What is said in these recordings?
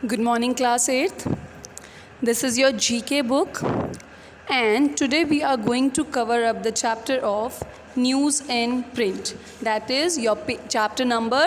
Good morning, class 8th. This is your GK book, and today we are going to cover up the chapter of news in print. That is your chapter number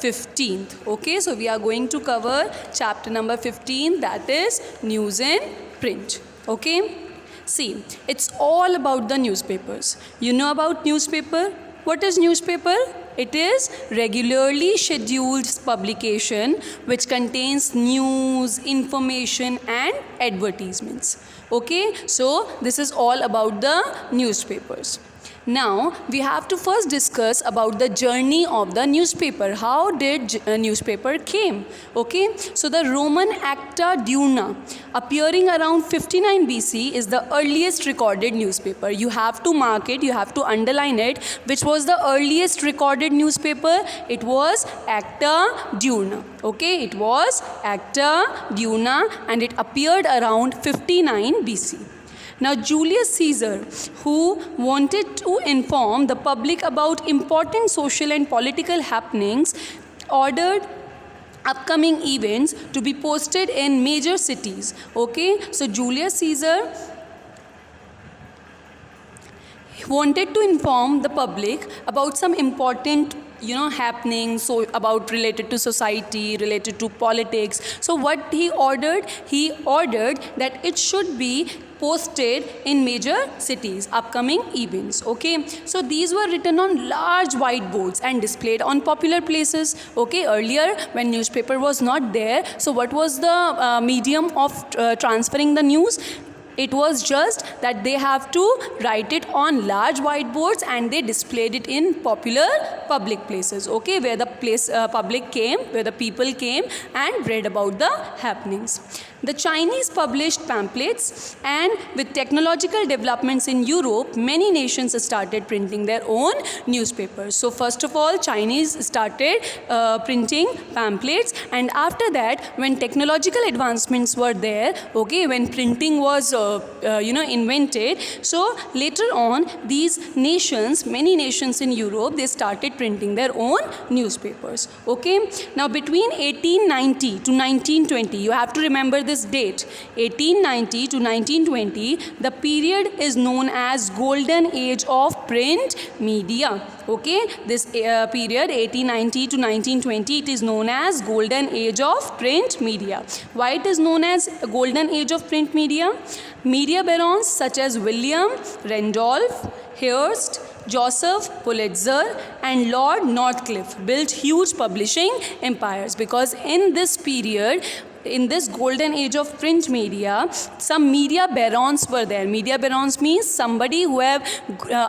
15th. Okay, so we are going to cover chapter number 15, that is news in print. Okay, see, it's all about the newspapers. You know about newspaper? What is newspaper? It is regularly scheduled publication which contains news, information and advertisements. Okay, so this is all about the newspapers. Now we have to first discuss about the journey of the newspaper. How did newspaper came? Okay, so the Roman Acta Diurna appearing around 59 BC is the earliest recorded newspaper. You have to mark it, you have to underline it. Which was the earliest recorded newspaper? It was Acta Diurna. Okay, it was Acta Diurna and it appeared around 59 BC. Now Julius Caesar, who wanted to inform the public about important social and political happenings, ordered upcoming events to be posted in major cities. Okay, so Julius Caesar wanted to inform the public about some important happenings, so about related to society, related to politics. So what he ordered that it should be posted in major cities, upcoming events. Okay, so these were written on large whiteboards and displayed on popular places. Okay, earlier when newspaper was not there, so what was the medium of transferring the news? It was just that they have to write it on large whiteboards and they displayed it in popular public places, okay, where the public came, where the people came and read about the happenings. The Chinese published pamphlets, and with technological developments in Europe, many nations started printing their own newspapers. So first of all, Chinese started printing pamphlets, and after that, when technological advancements were there, okay, when printing was invented, so later on these nations, many nations in Europe, they started printing their own newspapers. Okay, now between 1890 to 1920, you have to remember this date, 1890 to 1920, the period is known as golden age of print media. Okay, this period 1890 to 1920, it is known as golden age of print media. Why it is known as golden age of print media? Media barons such as William Randolph Hearst, Joseph Pulitzer and Lord Northcliffe built huge publishing empires, because in this period, in this golden age of print media, some media barons were there. Media barons means somebody who have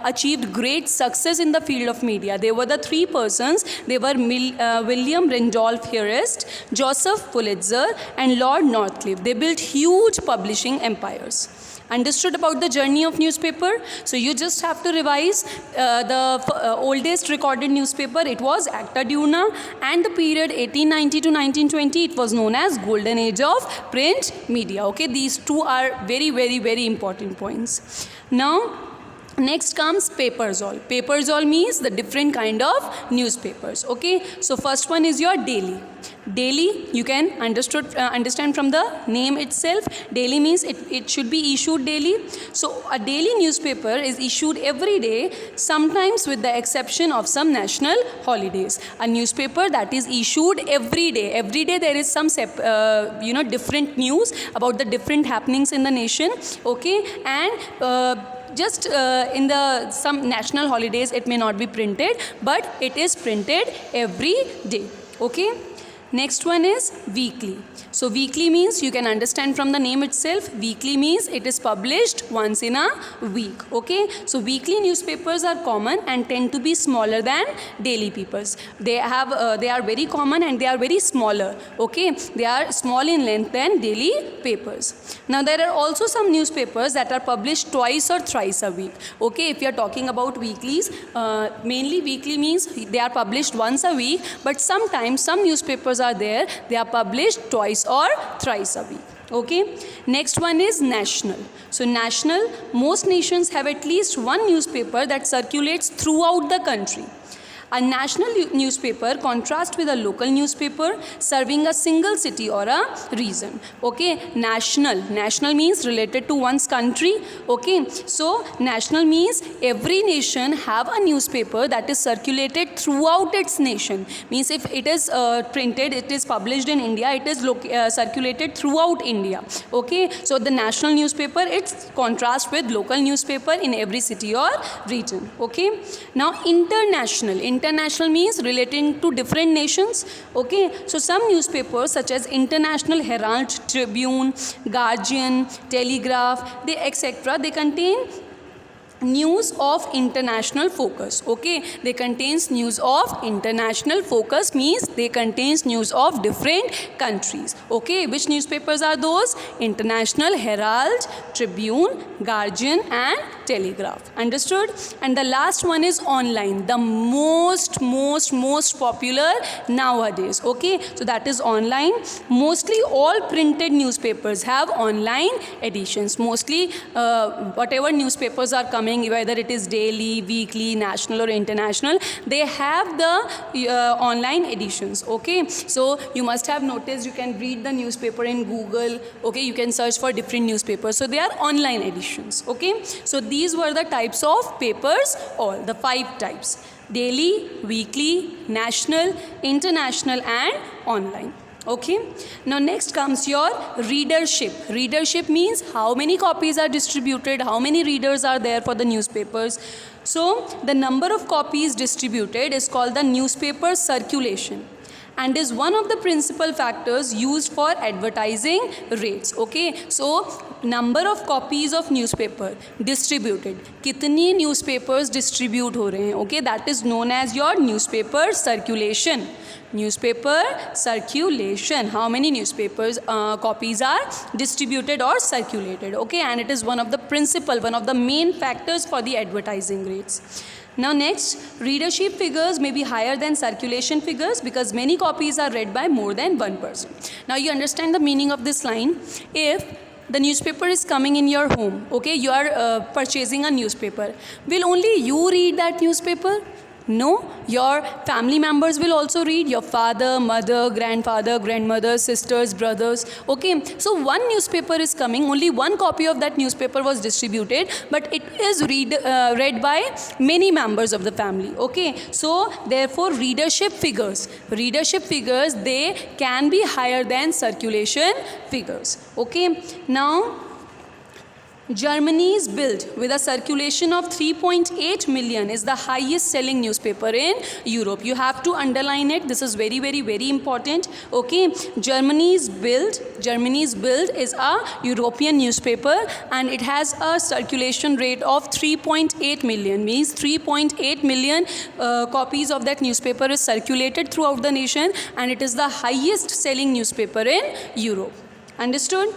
achieved great success in the field of media. They were the three persons. They were William Randolph Hearst, Joseph Pulitzer and Lord Northcliffe. They built huge publishing empires. Understood about the journey of newspaper? So you just have to revise the oldest recorded newspaper. It was Acta Diurna, and the period 1890 to 1920, it was known as golden age of print media. Okay, these two are very, very, very important points. Now next comes papers all. Papers all means the different kind of newspapers. Okay, so first one is your daily. Daily, you can understand from the name itself. Daily means it should be issued daily. So a daily newspaper is issued every day, sometimes with the exception of some national holidays. A newspaper that is issued every day. Every day there is some different news about the different happenings in the nation. Okay, and just in the some national holidays it may not be printed, but it is printed every day. Okay, next one is weekly. So weekly means, you can understand from the name itself, weekly means it is published once in a week. Okay, so weekly newspapers are common and tend to be smaller than daily papers. They are very common and they are very smaller. Okay, they are small in length than daily papers. Now there are also some newspapers that are published twice or thrice a week. Okay, if you are talking about weeklies, mainly weekly means they are published once a week, but sometimes some newspapers are there, they are published twice or thrice a week. Okay, next one is national. So national, most nations have at least one newspaper that circulates throughout the country. A national newspaper contrasts with a local newspaper serving a single city or a region. Okay, national means related to one's country. Okay, so national means every nation have a newspaper that is circulated throughout its nation. Means if it is printed, it is published in India, it is circulated throughout India. Okay, so the national newspaper, it's contrast with local newspaper in every city or region. Okay, now international means relating to different nations. Okay, so some newspapers such as International Herald Tribune, Guardian, Telegraph, they etc., they contain news of international focus. Okay, they contains news of international focus means they contains news of different countries. Okay, which newspapers are those? International Herald, Tribune, Guardian and Telegraph. Understood? And the last one is online, the most popular nowadays. Okay, so that is online. Mostly all printed newspapers have online editions. Mostly whatever newspapers are coming, whether it is daily, weekly, national or international, they have the online editions. Okay, so you must have noticed you can read the newspaper in Google. Okay, you can search for different newspapers, so they are online editions. Okay, so these were the types of papers, all the 5 types: daily, weekly, national, international and online. Okay, now next comes your readership. Readership means how many copies are distributed, how many readers are there for the newspapers. So the number of copies distributed is called the newspaper circulation and is one of the principal factors used for advertising rates. Okay, so number of copies of newspaper distributed, कितनी newspapers distribute हो रहे हैं. Okay, that is known as your newspaper circulation. Newspaper circulation, how many newspapers copies are distributed or circulated. Okay, and it is one of the main factors for the advertising rates. Now next, readership figures may be higher than circulation figures because many copies are read by more than one person. Now you understand the meaning of this line. If the newspaper is coming in your home, okay, you are purchasing a newspaper, will only you read that newspaper? No, your family members will also read, your father, mother, grandfather, grandmother, sisters, brothers. Okay, so one newspaper is coming, only one copy of that newspaper was distributed, but it is read by many members of the family. Okay, so therefore readership figures, they can be higher than circulation figures. Okay, now Germany's Bild, with a circulation of 3.8 million, is the highest selling newspaper in Europe. You have to underline it. This is very important. Okay, Germany's Bild is a European newspaper and it has a circulation rate of 3.8 million. Means 3.8 million copies of that newspaper is circulated throughout the nation and it is the highest selling newspaper in Europe. Understood?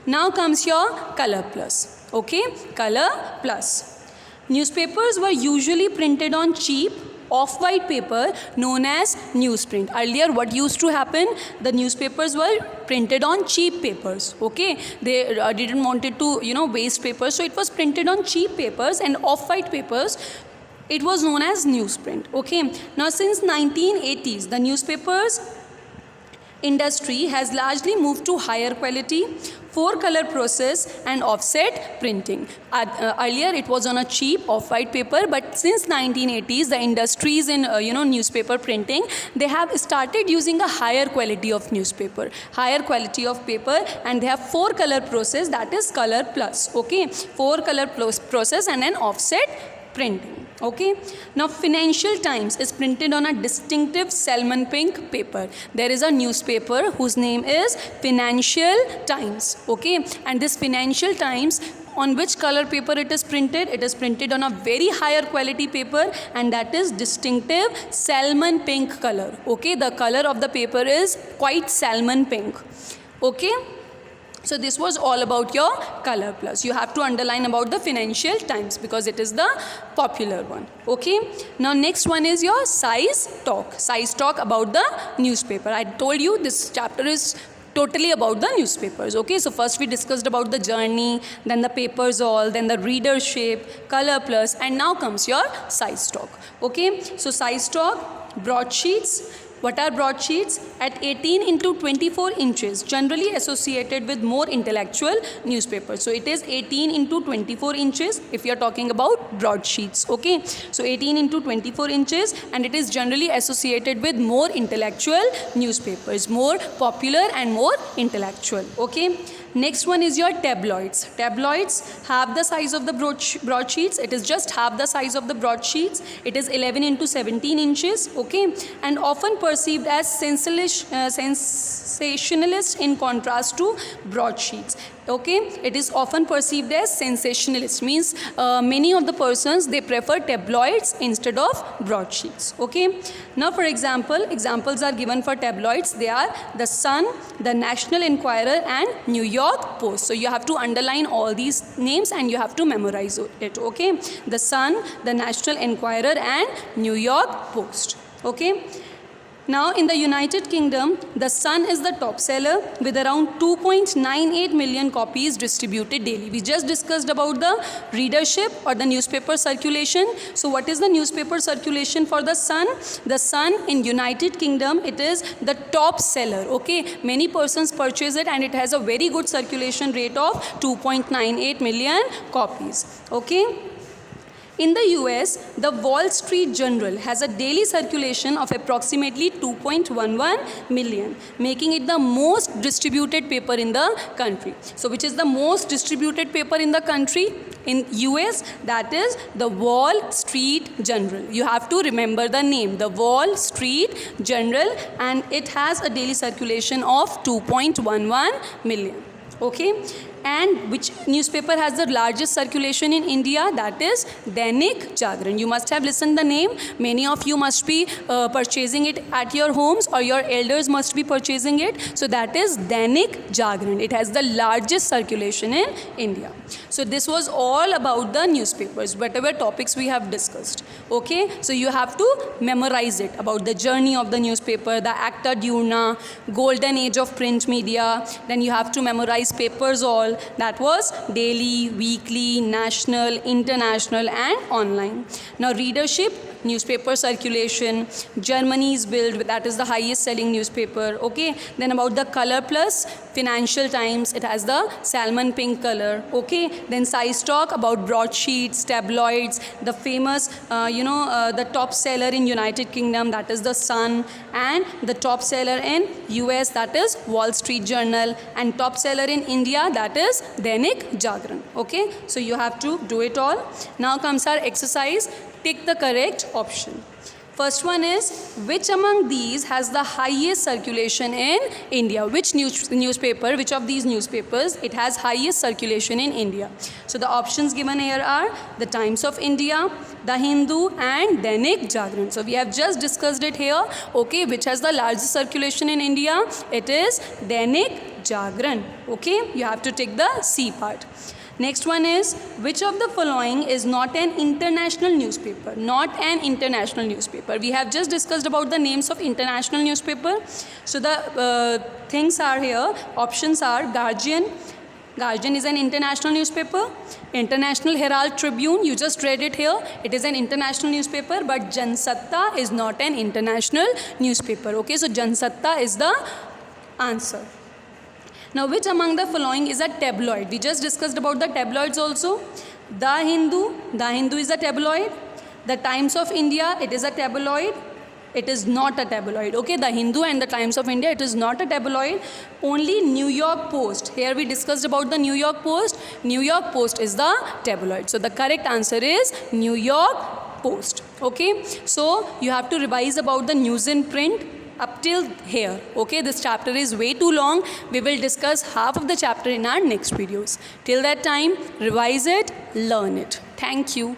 Now comes your Color Plus. Okay, Color Plus. Newspapers were usually printed on cheap off-white paper known as newsprint. Earlier what used to happen, the newspapers were printed on cheap papers. Okay, they didn't wanted to waste papers, so it was printed on cheap papers and off-white papers. It was known as newsprint. Okay, now since 1980s the newspapers industry has largely moved to higher quality, 4-color process and offset printing. Earlier it was on a cheap off-white paper, but since 1980s the industries in newspaper printing, they have started using a higher quality of paper and they have 4-color process, that is Color Plus. Okay, 4-color process and an offset printing. Okay, now Financial Times is printed on a distinctive salmon pink paper. There is a newspaper whose name is Financial Times. Okay, and this Financial Times, on which color paper it is printed? It is printed on a very higher quality paper and that is distinctive salmon pink color. Okay, the color of the paper is quite salmon pink. Okay, so this was all about your Color Plus. You have to underline about the Financial Times because it is the popular one. Okay, now next one is your size talk about the newspaper. I told you this chapter is totally about the newspapers. Okay, so first we discussed about the journey, then the papers all, then the readership, color plus, and now comes your size talk. Okay, so size talk, broadsheets. What are broadsheets? At 18 into 24 inches, generally associated with more intellectual newspapers. So it is 18 into 24 inches if you are talking about broadsheets. Okay, so 18 into 24 inches, and it is generally associated with more intellectual newspapers, more popular and more intellectual. Okay. Next one is your tabloids. Tabloids have the size of the broadsheets. It is just half the size of the broadsheets. It is 11 into 17 inches. Okay, and often perceived as sensationalist in contrast to broadsheets. Okay, it is often perceived as sensationalist, means many of the persons, they prefer tabloids instead of broadsheets. Okay, now for example, examples are given for tabloids. They are the Sun, the National Enquirer, and New York Post. So you have to underline all these names and you have to memorize it. Okay, the Sun, the National Enquirer, and New York Post. Okay. Now in the United Kingdom, the Sun is the top seller with around 2.98 million copies distributed daily. We just discussed about the readership or the newspaper circulation. So what is the newspaper circulation for the Sun? The Sun in United Kingdom, it is the top seller. Okay, many persons purchase it and it has a very good circulation rate of 2.98 million copies. Okay. In the US, the Wall Street Journal has a daily circulation of approximately 2.11 million, making it the most distributed paper in the country. So which is the most distributed paper in the country? In US, that is the Wall Street Journal. You have to remember the name, the Wall Street Journal, and it has a daily circulation of 2.11 million. Okay. And which newspaper has the largest circulation in India? That is Dainik Jagran. You must have listened the name. Many of you must be purchasing it at your homes, or your elders must be purchasing it. So that is Dainik Jagran. It has the largest circulation in India. So this was all about the newspapers, whatever topics we have discussed. Okay, so you have to memorize it about the journey of the newspaper, the Acta Diurna, golden age of print media. Then you have to memorize papers all. That was daily, weekly, national, international, and online. Now readership, newspaper circulation, Germany's Bild, that is the highest selling newspaper. Okay, then about the color plus, Financial Times, it has the salmon pink color. Okay, then size talk about broadsheets, tabloids, the famous the top seller in United Kingdom, that is the Sun, and the top seller in US, that is Wall Street Journal, and top seller in India, that is Dainik Jagran. Okay, so you have to do it all. Now comes our exercise. Tick the correct option. First one is, which among these has the highest circulation in India? Which newspaper, which of these newspapers, it has highest circulation in India? So the options given here are the Times of India, the Hindu, and Dainik Jagran. So we have just discussed it here. Okay, which has the largest circulation in India? It is Dainik Jagran. Okay, you have to take the C part. Next one is, which of the following is not an international newspaper? Not an international newspaper. We have just discussed about the names of international newspaper. So the things are here. Options are Guardian. Guardian is an international newspaper. International Herald Tribune, you just read it here. It is an international newspaper, but Jansatta is not an international newspaper. Okay, so Jansatta is the answer. Now, which among the following is a tabloid? We just discussed about the tabloids also. The Hindu is a tabloid. The Times of India, it is a tabloid. It is not a tabloid. Okay, the Hindu and the Times of India, it is not a tabloid. Only New York Post. Here we discussed about the New York Post. New York Post is the tabloid. So the correct answer is New York Post. Okay, so you have to revise about the news in print up till here. Okay, this chapter is way too long. We will discuss half of the chapter in our next videos. Till that time, revise it, learn it. Thank you.